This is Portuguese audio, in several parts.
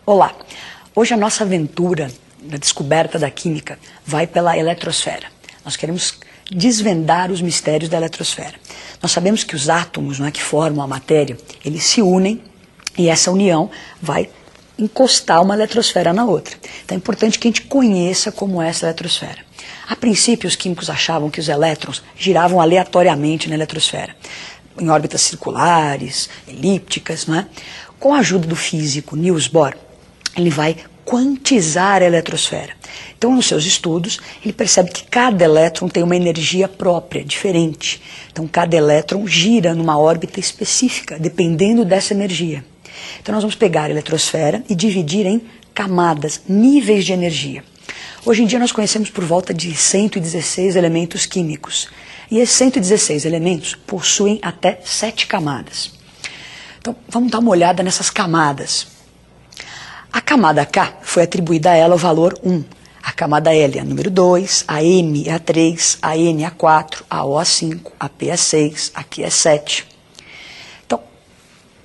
Olá, hoje a nossa aventura na descoberta da química vai pela eletrosfera. Nós queremos desvendar os mistérios da eletrosfera. Nós sabemos que os átomos, que formam a matéria, eles se unem e essa união vai encostar uma eletrosfera na outra. Então é importante que a gente conheça como é essa eletrosfera. A princípio, os químicos achavam que os elétrons giravam aleatoriamente na eletrosfera, em órbitas circulares, elípticas, não é? Com a ajuda do físico Niels Bohr, ele vai quantizar a eletrosfera. Então, nos seus estudos, ele percebe que cada elétron tem uma energia própria, diferente. Então, cada elétron gira numa órbita específica, dependendo dessa energia. Então, nós vamos pegar a eletrosfera e dividir em camadas, níveis de energia. Hoje em dia, nós conhecemos por volta de 116 elementos químicos. E esses 116 elementos possuem até 7 camadas. Então, vamos dar uma olhada nessas camadas. A camada K foi atribuída a ela o valor 1. A camada L é a número 2, a M é a 3, a N é a 4, a O a 5, a P é 6, a Q é 7. Então,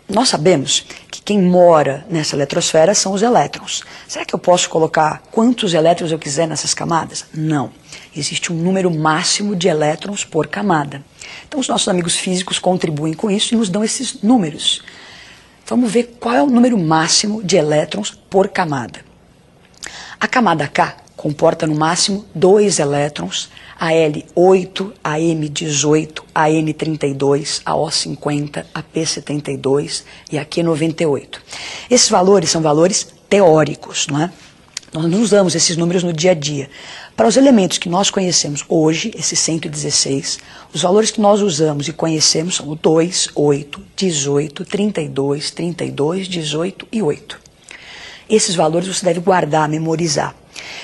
nós sabemos que quem mora nessa eletrosfera são os elétrons. Será que eu posso colocar quantos elétrons eu quiser nessas camadas? Não. Existe um número máximo de elétrons por camada. Então, os nossos amigos físicos contribuem com isso e nos dão esses números. Vamos ver qual é o número máximo de elétrons por camada. A camada K comporta no máximo 2 elétrons, a L 8, a M 18, a N 32, a O 50, a P 72 e a Q 98. Esses valores são valores teóricos, não é? Nós não usamos esses números no dia a dia. Para os elementos que nós conhecemos hoje, esses 116, os valores que nós usamos e conhecemos são o 2, 8, 18, 32, 32, 18 e 8. Esses valores você deve guardar, memorizar.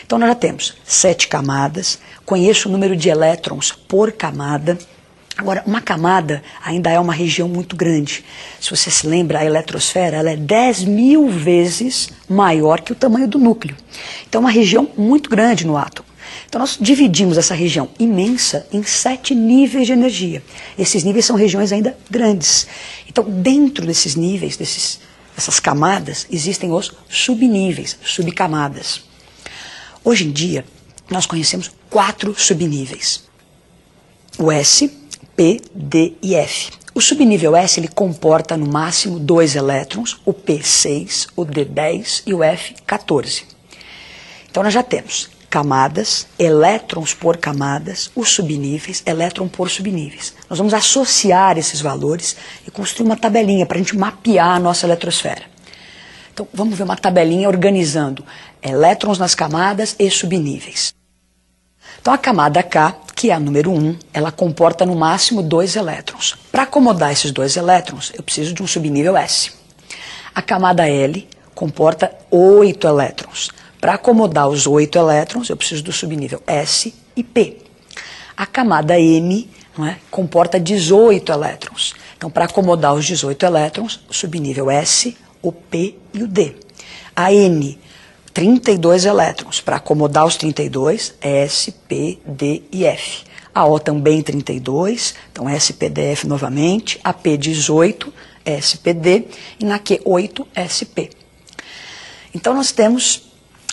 Então nós já temos 7 camadas, conheço o número de elétrons por camada. Agora, uma camada ainda é uma região muito grande. Se você se lembra, a eletrosfera ela é 10.000 vezes maior que o tamanho do núcleo. Então, é uma região muito grande no átomo. Então, nós dividimos essa região imensa em 7 níveis de energia. Esses níveis são regiões ainda grandes. Então, dentro desses níveis, dessas camadas, existem os subníveis, subcamadas. Hoje em dia, nós conhecemos 4 subníveis. O S, P, D e F. O subnível S ele comporta no máximo 2 elétrons, o P 6, o D 10 e o F 14. Então nós já temos camadas, elétrons por camadas, os subníveis, elétron por subníveis. Nós vamos associar esses valores e construir uma tabelinha para a gente mapear a nossa eletrosfera. Então vamos ver uma tabelinha organizando elétrons nas camadas e subníveis. Então a camada K, que é a número 1, ela comporta no máximo 2 elétrons. Para acomodar esses 2 elétrons, eu preciso de um subnível S. A camada L comporta 8 elétrons. Para acomodar os 8 elétrons, eu preciso do subnível S e P. A camada M comporta 18 elétrons. Então, para acomodar os 18 elétrons, o subnível S, o P e o D. A N 32 elétrons. Para acomodar os 32, S, P, D e F. A O também 32, então S, P, D, F novamente. A P 18, S, P, D. E na Q 8, S, P. Então nós temos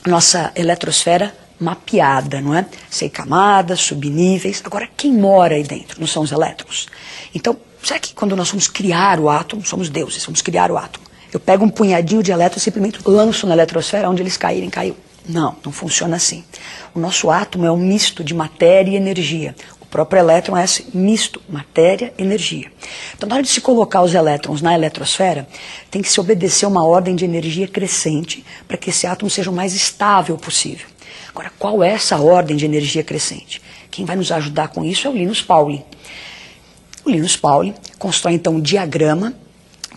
nossa eletrosfera mapeada, não é? 6 camadas, subníveis. Agora, quem mora aí dentro? Não são os elétrons? Então, será que quando nós vamos criar o átomo, somos deuses, vamos criar o átomo? Eu pego um punhadinho de elétrons e simplesmente lanço na eletrosfera, onde eles caírem, caiu. Não, não funciona assim. O nosso átomo é um misto de matéria e energia. O próprio elétron é esse misto, matéria e energia. Então, na hora de se colocar os elétrons na eletrosfera, tem que se obedecer uma ordem de energia crescente para que esse átomo seja o mais estável possível. Agora, qual é essa ordem de energia crescente? Quem vai nos ajudar com isso é o Linus Pauling. O Linus Pauling constrói, então, um diagrama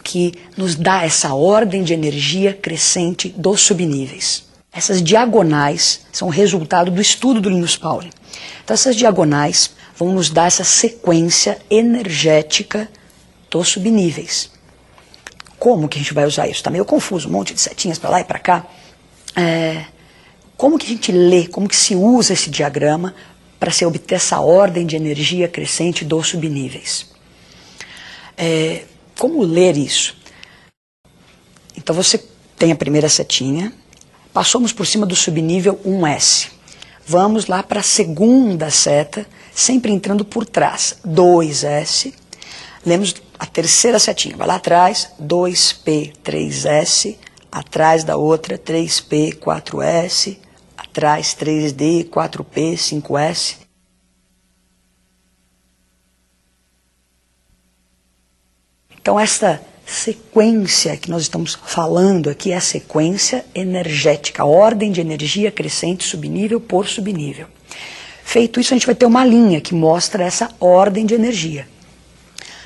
que nos dá essa ordem de energia crescente dos subníveis. Essas diagonais são o resultado do estudo do Linus Pauling. Então essas diagonais vão nos dar essa sequência energética dos subníveis. Como que a gente vai usar isso? Está meio confuso, um monte de setinhas para lá e para cá. Como que a gente lê, como que se usa esse diagrama para se obter essa ordem de energia crescente dos subníveis? Como ler isso? Então você tem a primeira setinha, passamos por cima do subnível 1S. Vamos lá para a segunda seta, sempre entrando por trás, 2S. Lemos a terceira setinha, vai lá atrás, 2P, 3S, atrás da outra, 3P, 4S, atrás 3D, 4P, 5S. Então, essa sequência que nós estamos falando aqui é a sequência energética, a ordem de energia crescente subnível por subnível. Feito isso, a gente vai ter uma linha que mostra essa ordem de energia.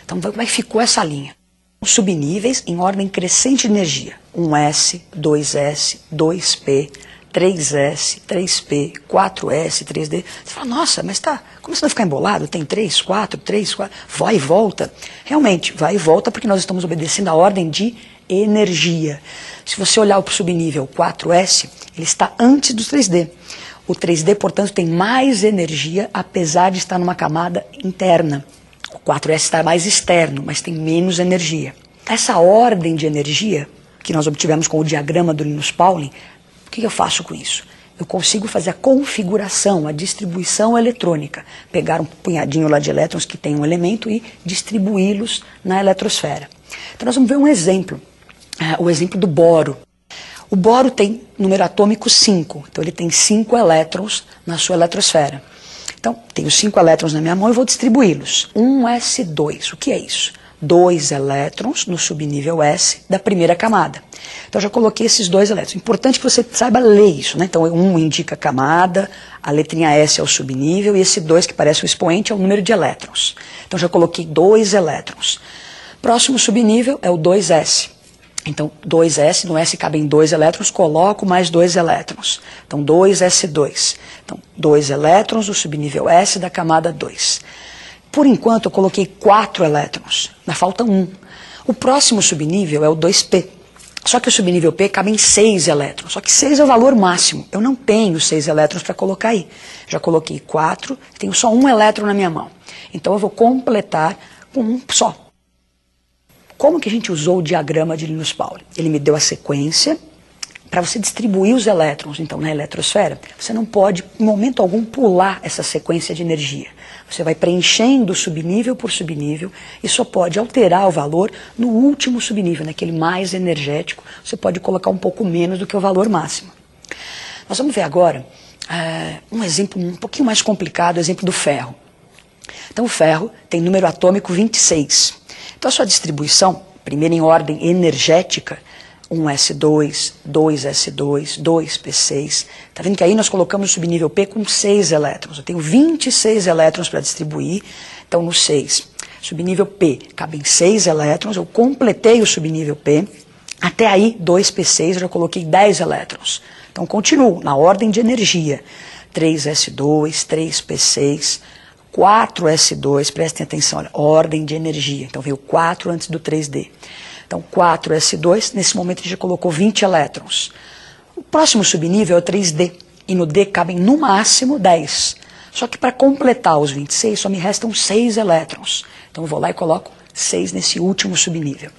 Então, como é que ficou essa linha? Os subníveis em ordem crescente de energia. 1S, 2S, 2P, 3S, 3P, 4S, 3D. Você fala, nossa, mas está começando a ficar embolado, tem 3, 4, 3, 4, vai e volta. Realmente, vai e volta porque nós estamos obedecendo a ordem de energia. Se você olhar para o subnível 4S, ele está antes do 3D. O 3D, portanto, tem mais energia, apesar de estar numa camada interna. O 4S está mais externo, mas tem menos energia. Essa ordem de energia, que nós obtivemos com o diagrama do Linus Pauling, o que eu faço com isso? Eu consigo fazer a configuração, a distribuição eletrônica. Pegar um punhadinho lá de elétrons que tem um elemento e distribuí-los na eletrosfera. Então nós vamos ver um exemplo, o exemplo do boro. O boro tem número atômico 5, então ele tem 5 elétrons na sua eletrosfera. Então, tenho 5 elétrons na minha mão e vou distribuí-los. 1s2, o que é isso? 2 elétrons no subnível S da primeira camada. Então, eu já coloquei esses 2 elétrons. Importante que você saiba ler isso, né? Então, 1 indica a camada, a letrinha S é o subnível e esse 2 que parece o expoente é o número de elétrons. Então, já coloquei 2 elétrons. Próximo subnível é o 2s. Então, 2s, no S cabem 2 elétrons, coloco mais 2 elétrons. Então, 2s2. Então, 2 elétrons no subnível S da camada 2. Por enquanto, eu coloquei 4 elétrons. Ainda falta 1. O próximo subnível é o 2p. Só que o subnível P cabem 6 elétrons. Só que 6 é o valor máximo. Eu não tenho 6 elétrons para colocar aí. Já coloquei 4, tenho só 1 elétron na minha mão. Então, eu vou completar com um só. Como que a gente usou o diagrama de Linus Pauling? Ele me deu a sequência para você distribuir os elétrons, então, na eletrosfera. Você não pode, em momento algum, pular essa sequência de energia. Você vai preenchendo subnível por subnível e só pode alterar o valor no último subnível, naquele mais energético. Você pode colocar um pouco menos do que o valor máximo. Nós vamos ver agora um exemplo um pouquinho mais complicado, o exemplo do ferro. Então, o ferro tem número atômico 26. Então, a sua distribuição, primeiro em ordem energética, 1s2, 2s2, 2p6. Está vendo que aí nós colocamos o subnível P com 6 elétrons. Eu tenho 26 elétrons para distribuir. Então, no 6, subnível P, cabem 6 elétrons. Eu completei o subnível P. Até aí, 2p6, eu já coloquei 10 elétrons. Então, continuo na ordem de energia. 3s2, 3p6... 4s2, prestem atenção, olha, ordem de energia. Então veio 4 antes do 3D. Então 4s2, nesse momento ele já colocou 20 elétrons. O próximo subnível é o 3D. E no D cabem no máximo 10. Só que para completar os 26 só me restam 6 elétrons. Então eu vou lá e coloco 6 nesse último subnível.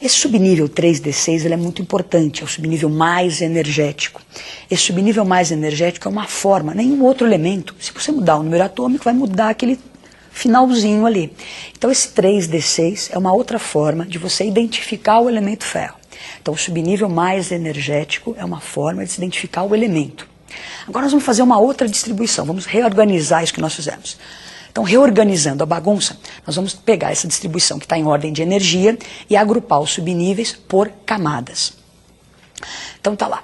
Esse subnível 3D6 ele é muito importante, é o subnível mais energético. Esse subnível mais energético é uma forma, nenhum outro elemento. Se você mudar o número atômico, vai mudar aquele finalzinho ali. Então esse 3D6 é uma outra forma de você identificar o elemento ferro. Então o subnível mais energético é uma forma de se identificar o elemento. Agora nós vamos fazer uma outra distribuição, vamos reorganizar isso que nós fizemos. Então, reorganizando a bagunça, nós vamos pegar essa distribuição que está em ordem de energia e agrupar os subníveis por camadas. Então, está lá,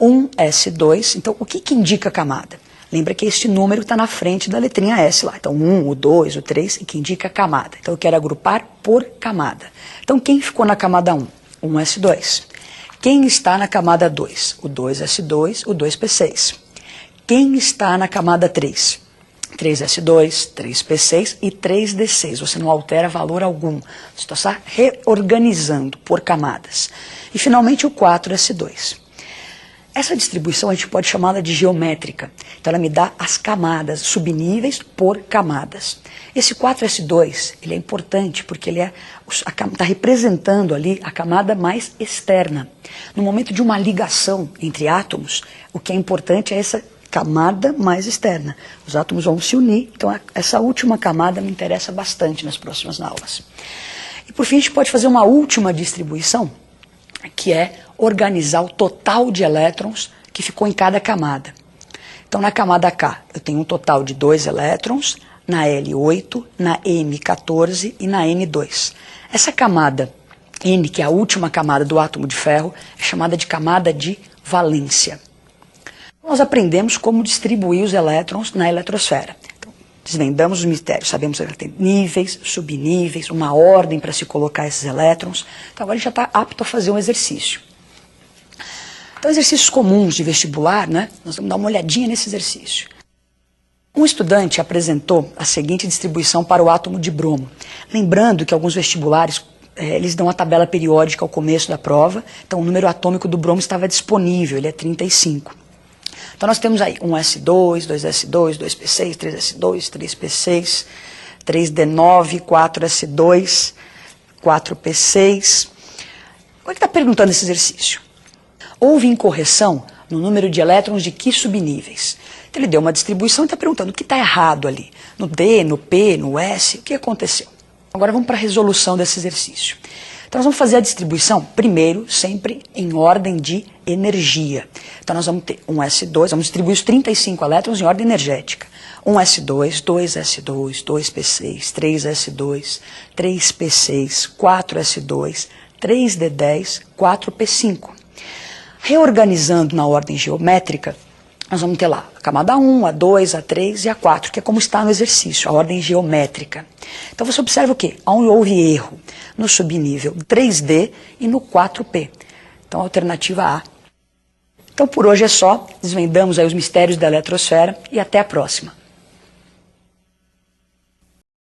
1s2. Então, o que indica a camada? Lembra que este número está na frente da letrinha S lá. Então, 1, o 2, o 3, que indica a camada. Então, eu quero agrupar por camada. Então, quem ficou na camada 1? 1s2. Quem está na camada 2? O 2s2, o 2p6. Quem está na camada 3? 3s2, 3p6 e 3d6. Você não altera valor algum. Você está reorganizando por camadas. E, finalmente, o 4s2. Essa distribuição a gente pode chamá-la de geométrica. Então ela me dá as camadas, subníveis por camadas. Esse 4s2 ele é importante porque ele está representando ali a camada mais externa. No momento de uma ligação entre átomos, o que é importante é essa camada mais externa. Os átomos vão se unir, então essa última camada me interessa bastante nas próximas aulas. E por fim a gente pode fazer uma última distribuição, que é organizar o total de elétrons que ficou em cada camada. Então, na camada K, eu tenho um total de 2 elétrons, na L8, na M14 e na N2. Essa camada N, que é a última camada do átomo de ferro, é chamada de camada de valência. Nós aprendemos como distribuir os elétrons na eletrosfera. Então, desvendamos os mistérios, sabemos que tem níveis, subníveis, uma ordem para se colocar esses elétrons. Então, agora a gente já está apto a fazer um exercício. Então, exercícios comuns de vestibular, né? Nós vamos dar uma olhadinha nesse exercício. Um estudante apresentou a seguinte distribuição para o átomo de bromo. Lembrando que alguns vestibulares, eles dão a tabela periódica ao começo da prova, então o número atômico do bromo estava disponível, ele é 35. Então nós temos aí 1s2, 2s2, 2p6, 3s2, 3p6, 3d9, 4s2, 4p6. O que está perguntando esse exercício? Houve incorreção no número de elétrons de que subníveis? Então ele deu uma distribuição e está perguntando o que está errado ali. No D, no P, no S, o que aconteceu? Agora vamos para a resolução desse exercício. Então nós vamos fazer a distribuição primeiro, sempre em ordem de energia. Então nós vamos ter 1s2, vamos distribuir os 35 elétrons em ordem energética. 1s2, 2s2, 2p6, 3s2, 3p6, 4s2, 3d10, 4p5. Reorganizando na ordem geométrica, nós vamos ter lá a camada 1, a 2, a 3 e a 4, que é como está no exercício, a ordem geométrica. Então você observa o quê? Onde houve erro? No subnível 3D e no 4P. Então a alternativa A. Então por hoje é só, desvendamos aí os mistérios da eletrosfera e até a próxima.